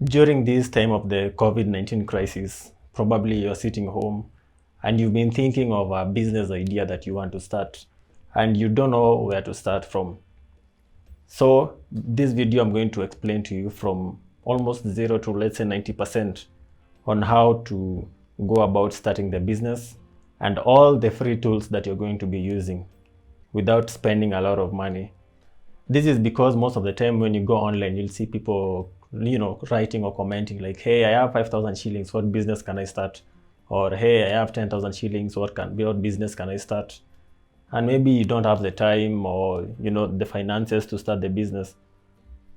During this time of the COVID-19 crisis, probably you're sitting home and you've been thinking of a business idea that you want to start and you don't know where to start from. So this video, I'm going to explain to you from almost 0 to, let's say, 90% on how to go about starting the business and all the free tools that you're going to be using without spending a lot of money. This is because most of the time when you go online, you'll see people, writing or commenting like, hey, I have 5,000 shillings, what business can I start? Or, hey, I have 10,000 shillings, what business can I start? And maybe you don't have the time or, the finances to start the business.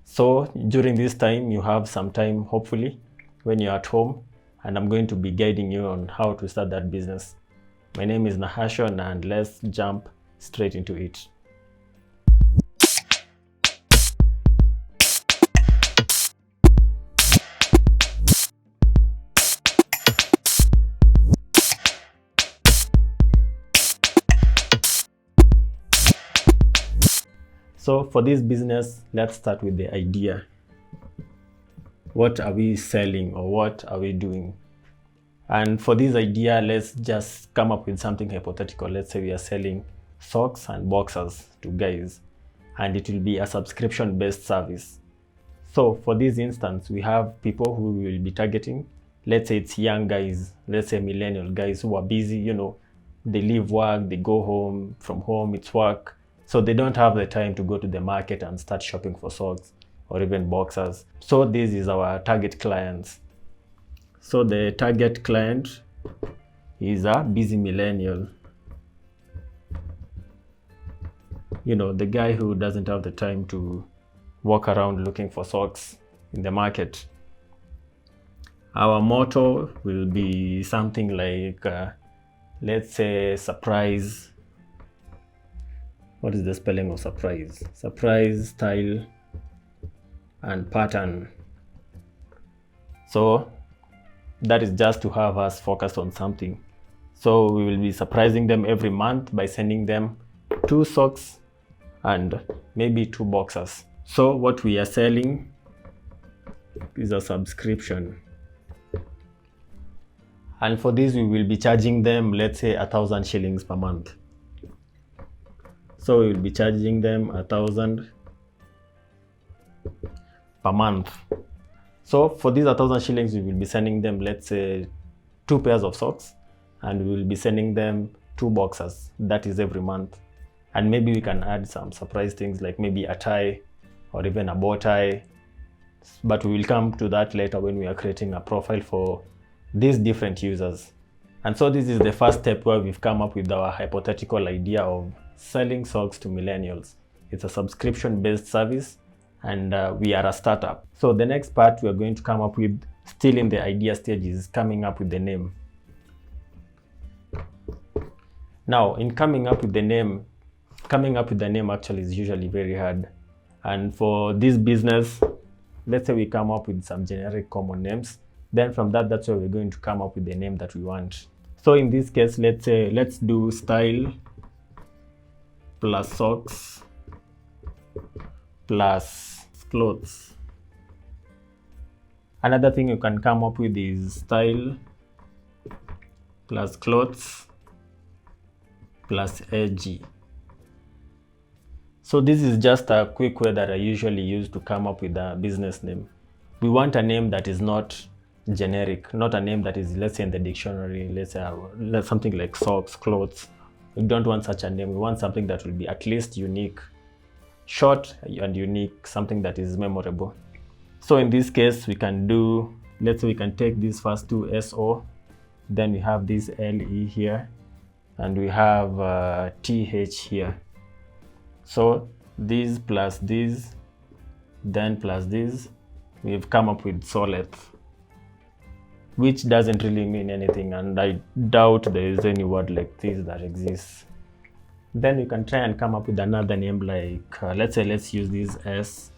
So during this time, you have some time, hopefully, when you're at home, and I'm going to be guiding you on how to start that business. My name is Nahashon, and let's jump straight into it. So for this business, let's start with the idea. What are we selling or what are we doing? And for this idea, let's just come up with something hypothetical. Let's say we are selling socks and boxers to guys, and it will be a subscription-based service. So for this instance, we have people who we will be targeting. Let's say it's young guys, let's say millennial guys who are busy, they leave work, they go home, from home it's work. So they don't have the time to go to the market and start shopping for socks or even boxers. So this is our target clients. So the target client is a busy millennial. The guy who doesn't have the time to walk around looking for socks in the market. Our motto will be something like, let's say, surprise. What is the spelling of surprise? Surprise, style, and pattern. So that is just to have us focused on something. So we will be surprising them every month by sending them 2 socks and maybe 2 boxers. So what we are selling is a subscription. And for this, we will be charging them, let's say, 1,000 shillings per month. So we will be charging them 1,000 per month. So for these 1,000 shillings, we will be sending them, let's say, 2 pairs of socks, and we will be sending them 2 boxers. That is every month. And maybe we can add some surprise things like maybe a tie or even a bow tie. But we will come to that later when we are creating a profile for these different users. And so this is the first step where we've come up with our hypothetical idea of selling socks to millennials. It's a subscription-based service, and we are a startup. So the next part we are going to come up with, still in the idea stage, is coming up with the name. Now, in coming up with the name actually is usually very hard. And for this business, let's say we come up with some generic common names. Then from that, that's where we're going to come up with the name that we want. So in this case, let's do style plus socks plus clothes. Another thing you can come up with is style plus clothes plus edgy. So this is just a quick way that I usually use to come up with a business name. We want a name that is not generic, not a name that is, let's say, in the dictionary, let's say something like socks, clothes. We don't want such a name. We want something that will be at least unique, short and unique, something that is memorable. So in this case, we can do, let's say we can take these first 2 SO, then we have this LE here, and we have TH here. So these plus these, then plus these, we've come up with Soleth, which doesn't really mean anything, and I doubt there is any word like this that exists. Then you can try and come up with another name like, let's use this S.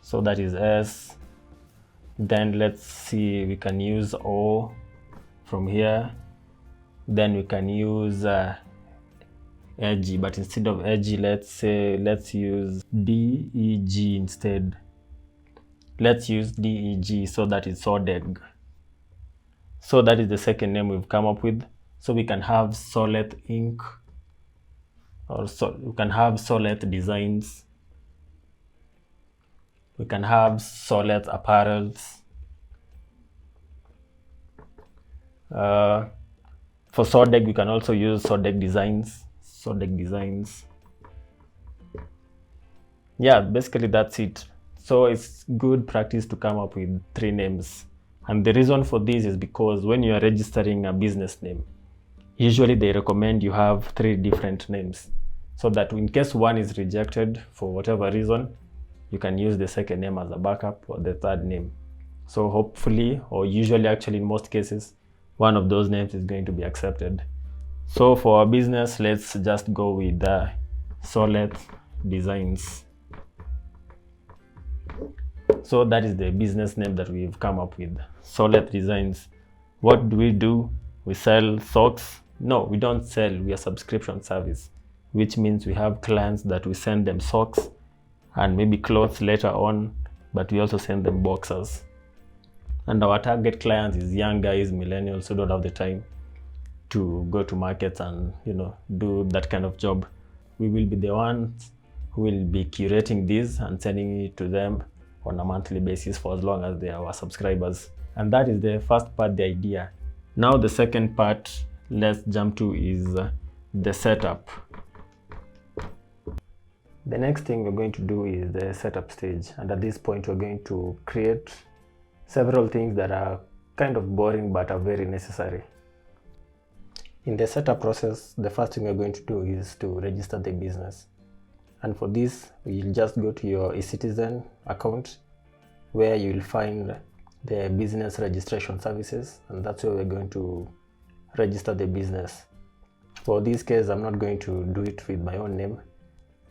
So that is S. Then let's see, we can use O from here. Then we can use edgy, but instead of edgy, let's use DEG instead. let's use DEG, so that is Sodeg. So that is the second name we've come up with. So we can have Soleth Inc. or we can have Soleth Designs. We can have Soleth Apparels. For Sodeg, we can also use Sodeg Designs. Sodeg Designs. Yeah, basically that's it. So it's good practice to come up with 3 names. And the reason for this is because when you are registering a business name, usually they recommend you have 3 different names, so that in case one is rejected for whatever reason, you can use the second name as a backup or the third name. So hopefully, or usually actually in most cases, one of those names is going to be accepted. So for our business, let's just go with the Soleth Designs. So that is the business name that we've come up with, Soleth Designs. What do? We sell socks? No, we don't sell. We are a subscription service, which means we have clients that we send them socks and maybe clothes later on, but we also send them boxers. And our target clients is young guys, millennials who don't have the time to go to markets and do that kind of job. We will be the ones who will be curating these and sending it to them on a monthly basis for as long as they are our subscribers. And that is the first part, the idea. Now the second part, let's jump to, is the setup. The next thing we're going to do is the setup stage, and at this point we're going to create several things that are kind of boring but are very necessary. In the setup process, the first thing we're going to do is to register the business. And for this, you'll just go to your Ecitizen account, where you'll find the business registration services, and that's where we're going to register the business. For this case, I'm not going to do it with my own name,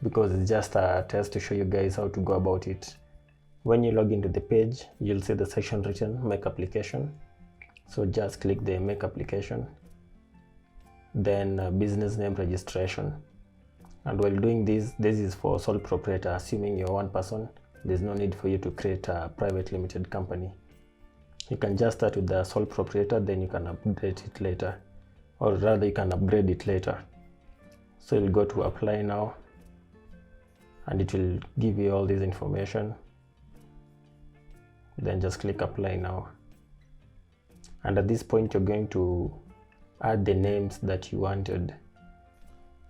because it's just a test to show you guys how to go about it. When you log into the page, you'll see the section written Make Application. So just click the Make Application, then business name registration. And while doing this is for sole proprietor. Assuming you're one person, there's no need for you to create a private limited company. You can just start with the sole proprietor, then you can update it later, or rather you can upgrade it later. So you'll go to Apply Now, and it will give you all this information. Then just click Apply Now. And at this point, you're going to add the names that you wanted.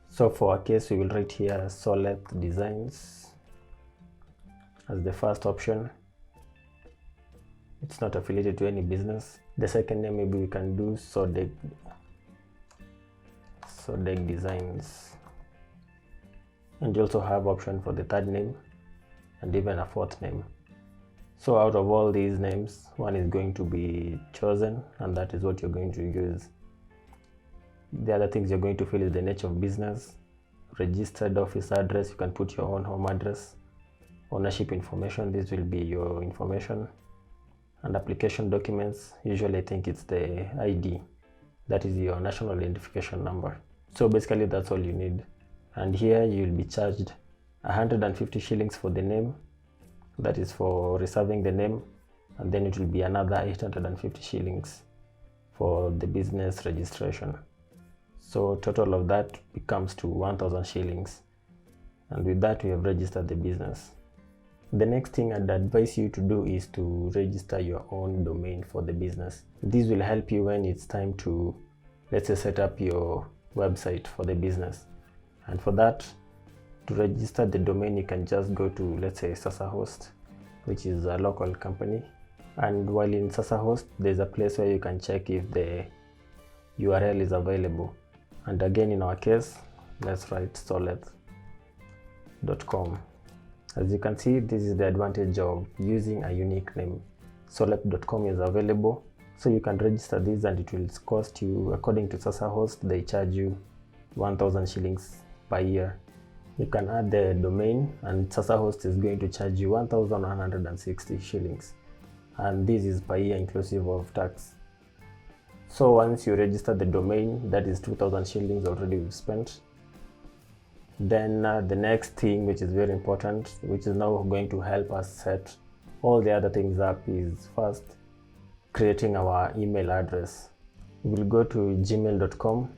So for our case, we will write here Soleth Designs as the first option. It's not affiliated to any business. The second name, maybe we can do Sodeg Designs. And you also have option for the third name and even a fourth name. So out of all these names, one is going to be chosen, and that is what you're going to use. The other things you're going to fill is the nature of business, registered office address. You can put your own home address, ownership information. This will be your information, and application documents. Usually I think it's the ID, that is your national identification number. So basically that's all you need. And here you'll be charged 150 shillings for the name, that is for reserving the name, and then it will be another 850 shillings for the business registration. So total of that becomes to 1000 shillings, and with that we have registered the business. The next thing I'd advise you to do is to register your own domain for the business. This will help you when it's time to, let's say, set up your website for the business. And for that, to register the domain, you can just go to, let's say, SasaHost, which is a local company. And while in SasaHost, there's a place where you can check if the URL is available. And again, in our case, let's write soleth.com. As you can see, this is the advantage of using a unique name. Soleth.com is available, so you can register this, and it will cost you, according to SasaHost, they charge you 1000 shillings per year. You can add the domain, and SasaHost is going to charge you 1160 shillings, and this is per year inclusive of tax. So once you register the domain, that is 2000 shillings already we've spent. Then the next thing, which is very important, which is now going to help us set All the other things up is first creating our email address. We'll go to gmail.com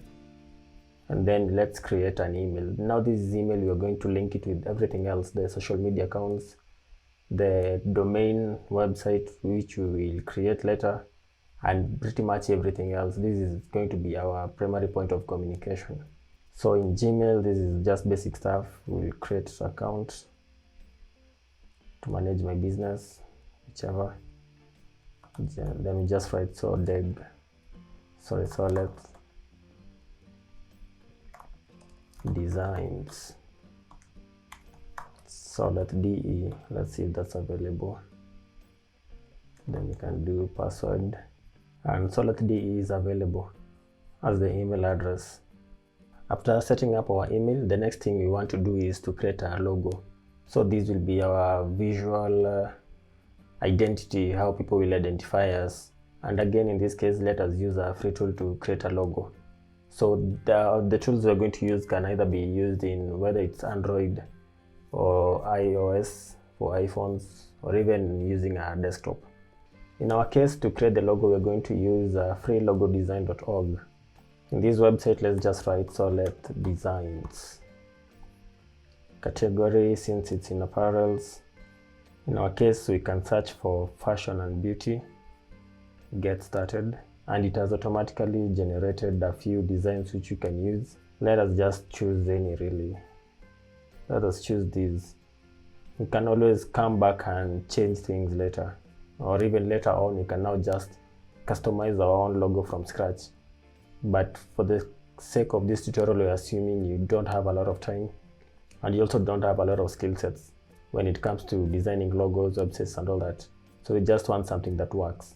and then let's create an email. Now this is email, we're going to link it with everything else, the social media accounts, the domain website which we will create later, and pretty much everything else. This is going to be our primary point of communication. So in Gmail, this is just basic stuff. We'll create an account to manage my business, whichever. Then we just write solid designs, solid de. Let's see if that's available. Then we can do password, and solid de is available as the email address. After setting up our email, the next thing we want to do is to create a logo. So this will be our visual identity, how people will identify us. And again, in this case, let us use a free tool to create a logo. So the tools we're going to use can either be used in whether it's Android or iOS for iPhones, or even using a desktop. In our case, to create the logo, we're going to use freelogodesign.org. In this website, let's just write solid designs. Category, since it's in apparels, in our case, we can search for fashion and beauty. Get started, and it has automatically generated a few designs which you can use. Let us just choose any, really. Let us choose these. We can always come back and change things later, or even later on we can now just customize our own logo from scratch. But for the sake of this tutorial, we're assuming you don't have a lot of time, and you also don't have a lot of skill sets when it comes to designing logos, websites, and all that. So we just want something that works.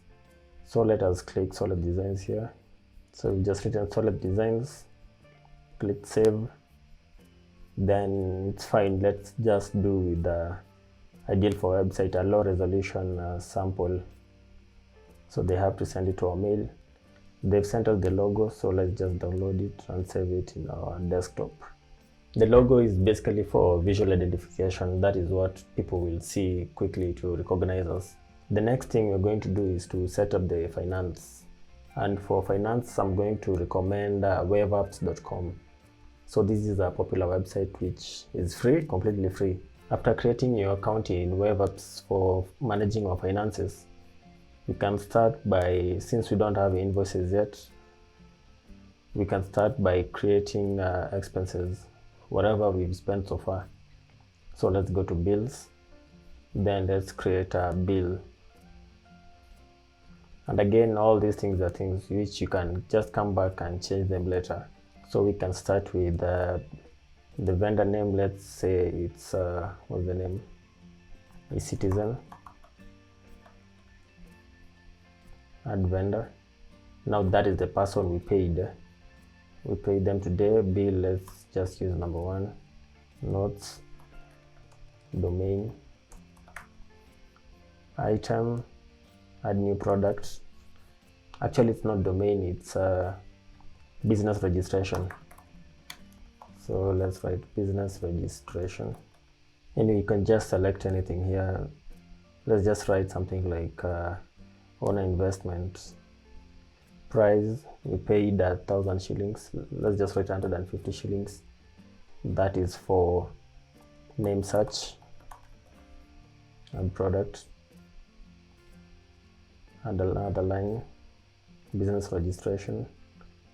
So let us click solid designs here. So we just written solid designs, click save. Then it's fine. Let's just do with the ideal for website, a low resolution sample. So they have to send it to our mail. They've sent us the logo, so let's just download it and save it in our desktop. The logo is basically for visual identification. That is what people will see quickly to recognize us. The next thing we're going to do is to set up the finance. And for finance, I'm going to recommend webapps.com. So this is a popular website which is free, completely free. After creating your account in WebApps for managing our finances, we can start by, since we don't have invoices yet, we can start by creating expenses, whatever we've spent so far. So let's go to bills, then let's create a bill. And again, all these things are things which you can just come back and change them later. So we can start with the vendor name. Let's say it's, what's the name? Ecitizen. Add vendor. Now that is the person we paid. We paid them today. Bill, let's just use number 1. Notes. Domain. Item. Add new product. Actually, it's not domain, it's business registration. So let's write business registration. And you can just select anything here. Let's just write something like owner investment. Price, we paid 1,000 shillings. Let's just write 150 shillings. That is for name search and product. And another line, business registration.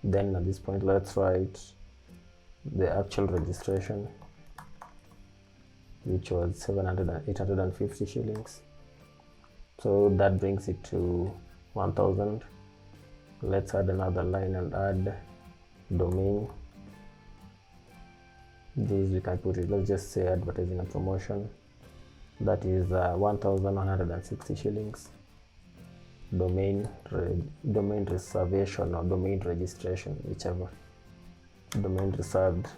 Then at this point, let's write the actual registration, which was 850 shillings. So that brings it to 1,000. Let's add another line and add domain. This we can put it, let's just say advertising and promotion. That is 1,160 shillings. Domain reservation or domain registration, whichever. Domain reserved.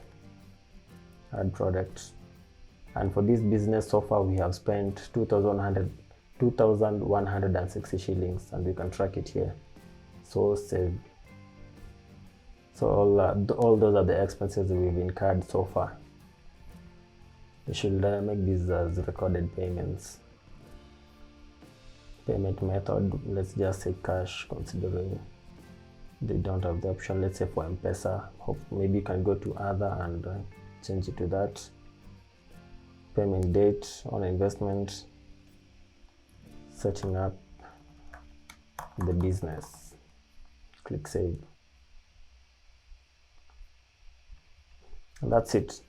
Add product. And for this business so far we have spent 2,160 shillings, and we can track it here. So save. So all those are the expenses we've incurred so far. We should make these as recorded payments. Payment method, let's just say cash, considering they don't have the option. Let's say for M-Pesa, maybe you can go to other and change it to that. Payment date on investment, setting up the business, click save, and that's it.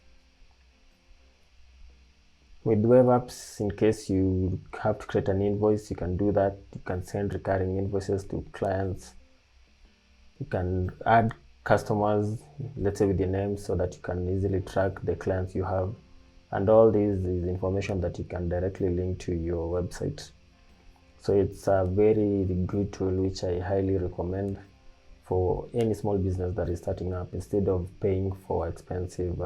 With web apps, in case you have to create an invoice, you can do that. You can send recurring invoices to clients. You can add customers, let's say with your name, so that you can easily track the clients you have. And all this is information that you can directly link to your website. So it's a very good tool which I highly recommend for any small business that is starting up, instead of paying for expensive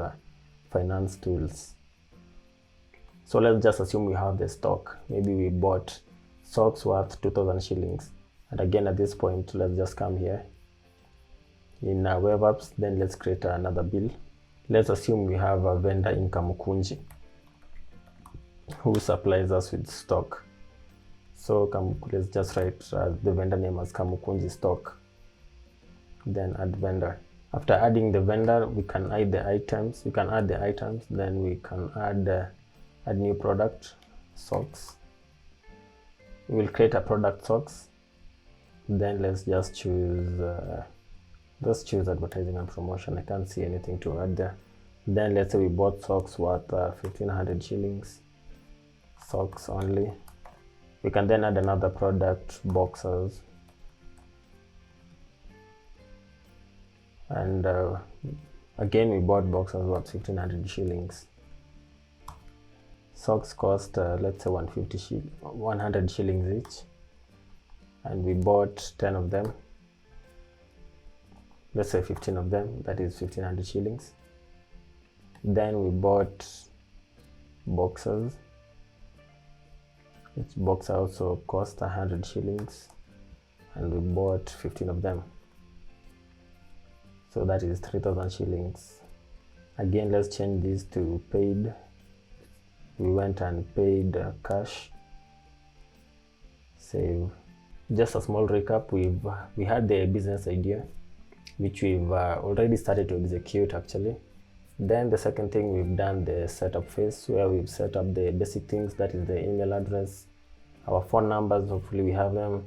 finance tools. So let's just assume we have the stock. Maybe we bought socks worth 2,000 shillings. And again, at this point, let's just come here in web apps. Then let's create another bill. Let's assume we have a vendor in Kamukunji who supplies us with stock. So let's just write the vendor name as Kamukunji stock. Then add vendor. After adding the vendor, we can add the items. We can add the items. Then we can add new product, socks. We will create a product socks. Then let's just choose advertising and promotion. I can't see anything to add there. Then let's say we bought socks worth 1,500 shillings, socks only. We can then add another product, boxers, and again we bought boxers worth 1,500 shillings. Socks cost let's say 100 shillings each, and we bought 10 of them. Let's say 15 of them, that is 1,500 shillings. Then we bought boxers. Each box also cost 100 shillings, and we bought 15 of them. So that is 3,000 shillings. Again, let's change this to paid. We went and paid cash. Save. Just a small recap. We had the business idea, which we've already started to execute actually. Then the second thing, we've done the setup phase, where we've set up the basic things, that is the email address, our phone numbers, hopefully we have them.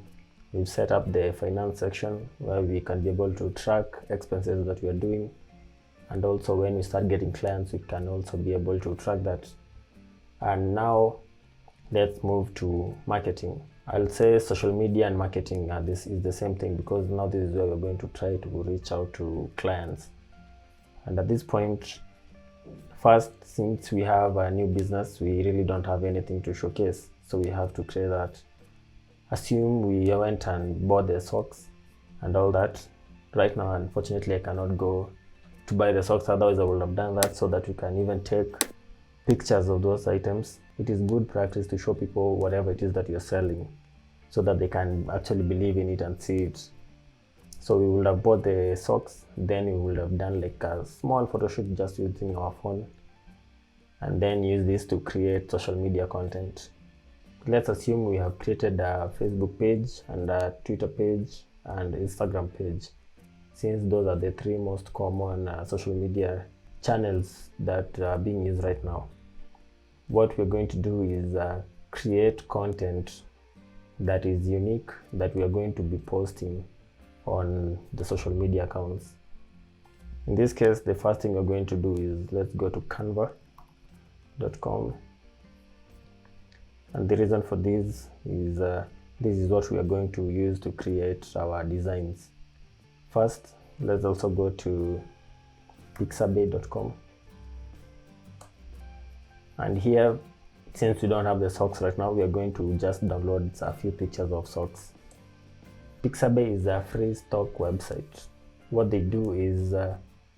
We've set up the finance section, where we can be able to track expenses that we are doing, and also when we start getting clients, we can also be able to track that. And now let's move to marketing. I'll say social media and marketing, this is the same thing, because now this is where we're going to try to reach out to clients. And at this point, first, since we have a new business, we really don't have anything to showcase, so we have to create that. Assume we went and bought the socks and all that. Right now, unfortunately, I cannot go to buy the socks, otherwise I would have done that, so that we can even take pictures of those items. It is good practice to show people whatever it is that you're selling, so that they can actually believe in it and see it. So we would have bought the socks, then we would have done like a small photo shoot just using our phone, and then use this to create social media content. Let's assume we have created a Facebook page and a Twitter page and Instagram page, since those are the three most common social media channels that are being used right now. What we're going to do is create content that is unique, that we are going to be posting on the social media accounts. In this case, the first thing we're going to do is let's go to canva.com, and the reason for this is what we are going to use to create our designs. First, let's also go to pixabay.com, and here, since we don't have the socks right now, we are going to just download a few pictures of socks. Pixabay is a free stock website. What they do is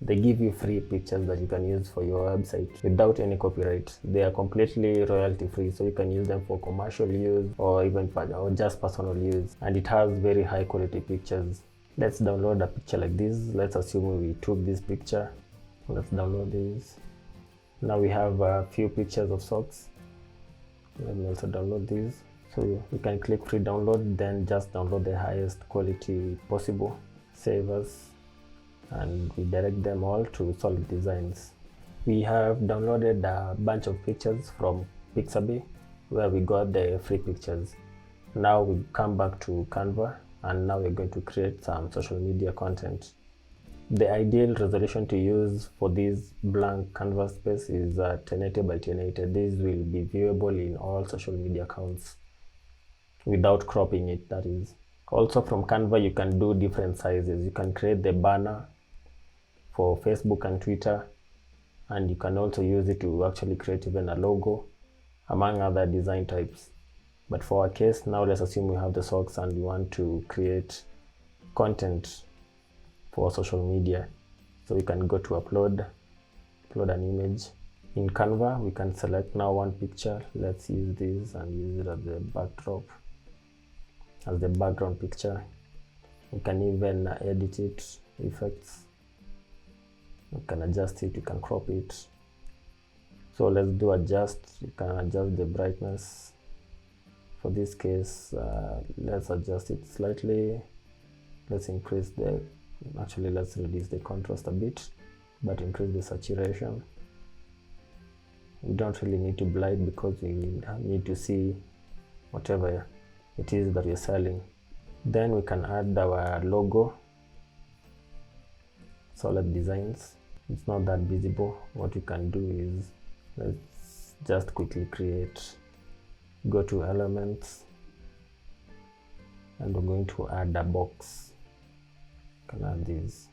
they give you free pictures that you can use for your website without any copyright. They are completely royalty free, so you can use them for commercial use or just personal use, and it has very high quality pictures. Let's download a picture like this. Let's assume we took this picture. Let's download this. Now we have a few pictures of socks. Let me also download these. So you can click free download, then just download the highest quality possible, save us, and we direct them all to Solid Designs. We have downloaded a bunch of pictures from Pixabay where we got the free pictures. Now we come back to Canva, and now we're going to create some social media content. The ideal resolution to use for this blank canvas space is 1080 by 1080. This will be viewable in all social media accounts without cropping it, that is. Also from Canva, you can do different sizes. You can create the banner for Facebook and Twitter, and you can also use it to actually create even a logo, among other design types. But for our case, now let's assume we have the socks and we want to create content for social media. So we can go to upload an image. In Canva, we can select now one picture. Let's use this and use it as the backdrop, as the background picture. We can even edit it, effects. You can adjust it, you can crop it. So let's do adjust. You can adjust the brightness. For this case, let's adjust it slightly. Let's increase let's reduce the contrast a bit, but increase the saturation. We don't really need to blind because we need to see whatever it is that we're selling. Then we can add our logo, Solid Designs. It's not that visible. What we can do is, let's just quickly go to elements, and we're going to add a box. You can add this.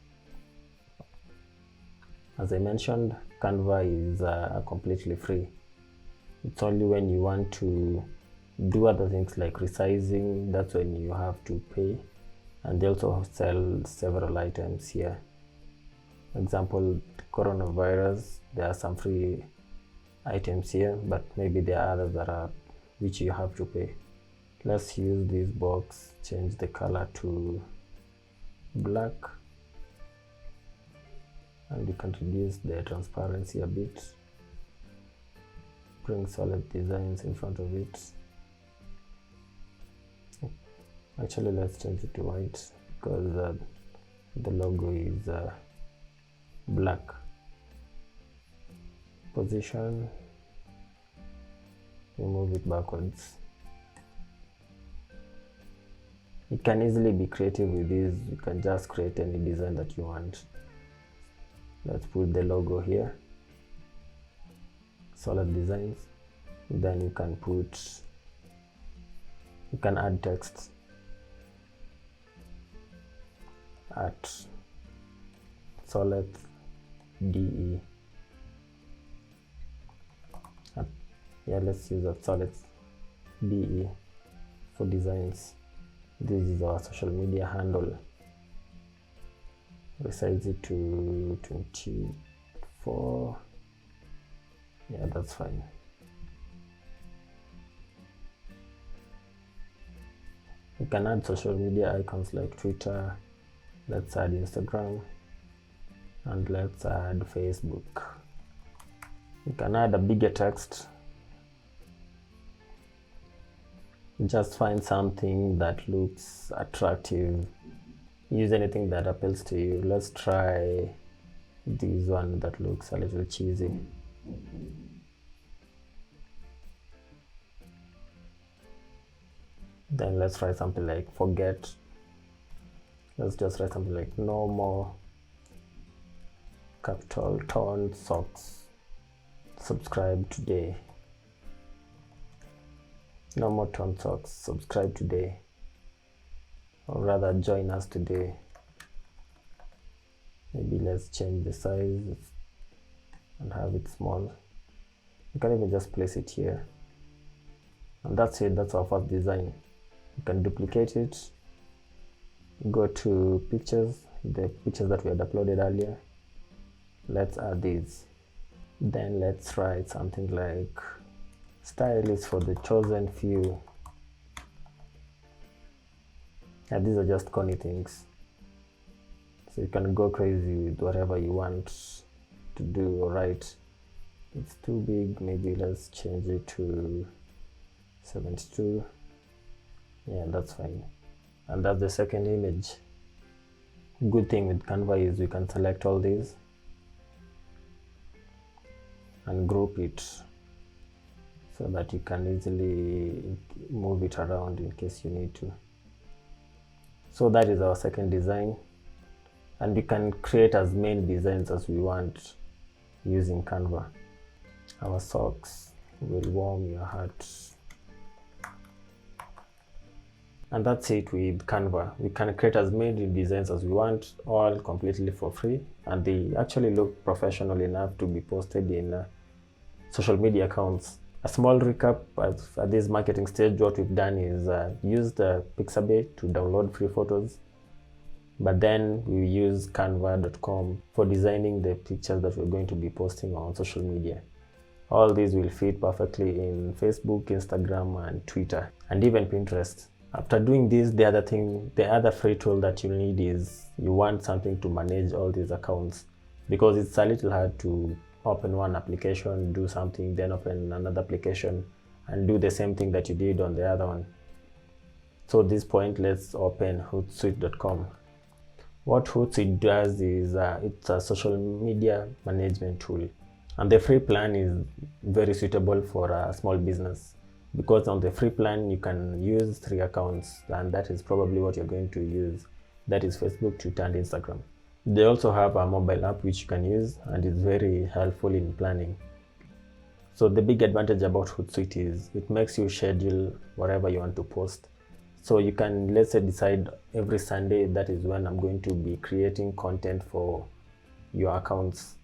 As I mentioned, Canva is completely free. It's only when you want to do other things like resizing, that's when you have to pay. And they also sell several items here. For example, coronavirus, there are some free items here, but maybe there are others which you have to pay. Let's use this box, change the color to black, and you can reduce the transparency a bit. Bring Solid Designs in front of it. Actually, let's change it to white because the logo is black. Position, we move it backwards. You can easily be creative with this. You can just create any design that you want. Let's put the logo here, Solid Designs. Then you can add text at Solid DE. Let's use a Solid DE for designs. This is our social media handle. Resize it to 24. Yeah, that's fine. You can add social media icons like Twitter. Let's add Instagram, and let's add Facebook. You can add a bigger text. Just find something that looks attractive. Use anything that appeals to you. Let's try this one that looks a little cheesy. Then let's try something like forget. Let's just write something like no more capital torn socks. Subscribe today. No more torn socks. Subscribe today. Or rather, join us today. Maybe let's change the size and have it small. You can even just place it here. And that's it. That's our first design. You can duplicate it. Go to pictures, the pictures that we had uploaded earlier. Let's add these. Then let's write something like style is for the chosen few. And these are just corny things. So you can go crazy with whatever you want to do or write. It's too big, maybe let's change it to 72. Yeah, that's fine. And that's the second image. Good thing with Canva is we can select all these and group it so that you can easily move it around in case you need to. So that is our second design, and we can create as many designs as we want using Canva. Our socks will warm your heart. And that's it with Canva. We can create as many designs as we want, all completely for free, and they actually look professional enough to be posted in social media accounts. A small recap at this marketing stage, what we've done is used Pixabay to download free photos, but then we use canva.com for designing the pictures that we're going to be posting on social media. All these will fit perfectly in Facebook, Instagram, and Twitter, and even Pinterest. After doing this, the other free tool that you'll need is you want something to manage all these accounts, because it's a little hard to open one application, do something, then open another application and do the same thing that you did on the other one. So at this point, let's open hootsuite.com. What Hootsuite does is it's a social media management tool, and the free plan is very suitable for a small business, because on the free plan you can use 3 accounts, and that is probably what you're going to use. That is Facebook, Twitter, and Instagram. They also have a mobile app which you can use, and it's very helpful in planning. So the big advantage about Hootsuite is it makes you schedule whatever you want to post. So you can, let's say, decide every Sunday that is when I'm going to be creating content for your accounts.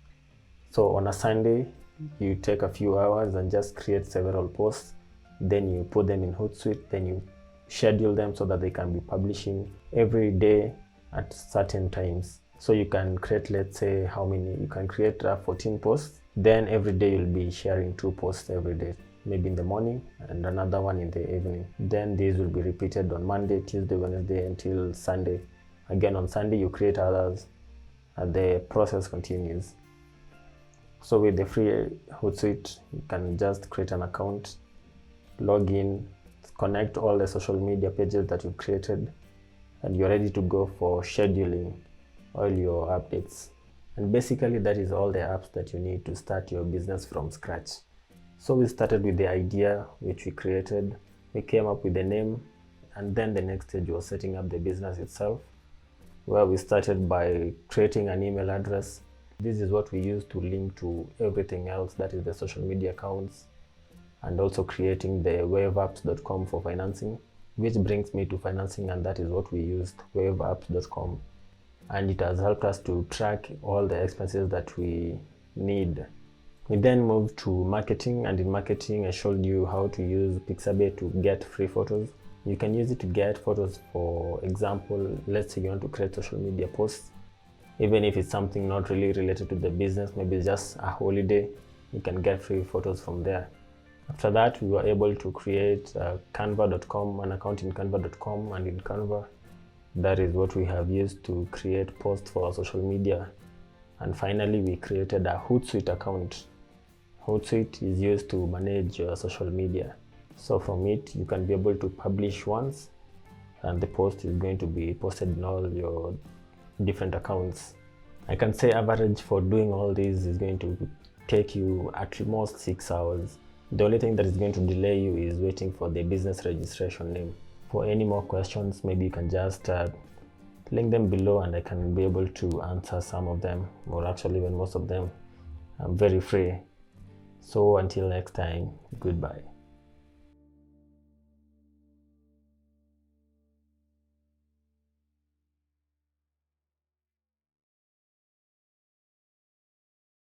So on a Sunday, you take a few hours and just create several posts. Then you put them in Hootsuite, then you schedule them so that they can be publishing every day at certain times. So you can create, let's say, you can create 14 posts. Then every day you'll be sharing 2 posts every day, maybe in the morning and another one in the evening. Then these will be repeated on Monday, Tuesday, Wednesday until Sunday. Again on Sunday you create others, and the process continues. So with the free Hootsuite, you can just create an account, log in, connect all the social media pages that you've created, and you're ready to go for scheduling all your updates. And basically that is all the apps that you need to start your business from scratch. So we started with the idea which we created, we came up with the name, and then the next stage was setting up the business itself, where we started by creating an email address. This is what we use to link to everything else, that is the social media accounts, and also creating the waveapps.com for financing, which brings me to financing, and that is what we used, waveapps.com. And it has helped us to track all the expenses that we need. We then moved to marketing, and in marketing I showed you how to use Pixabay to get free photos. You can use it to get photos. For example, let's say you want to create social media posts, even if it's something not really related to the business, maybe it's just a holiday, you can get free photos from there. After that, we were able to create canva.com, an account in canva.com, and in Canva, that is what we have used to create posts for our social media. And finally, we created a Hootsuite account. Hootsuite is used to manage your social media. So from it, you can be able to publish once, and the post is going to be posted in all your different accounts. I can say average for doing all this is going to take you at most 6 hours. The only thing that is going to delay you is waiting for the business registration name. For any more questions, maybe you can just link them below, and I can be able to answer some of them, or actually even most of them. I'm very free. So until next time, goodbye.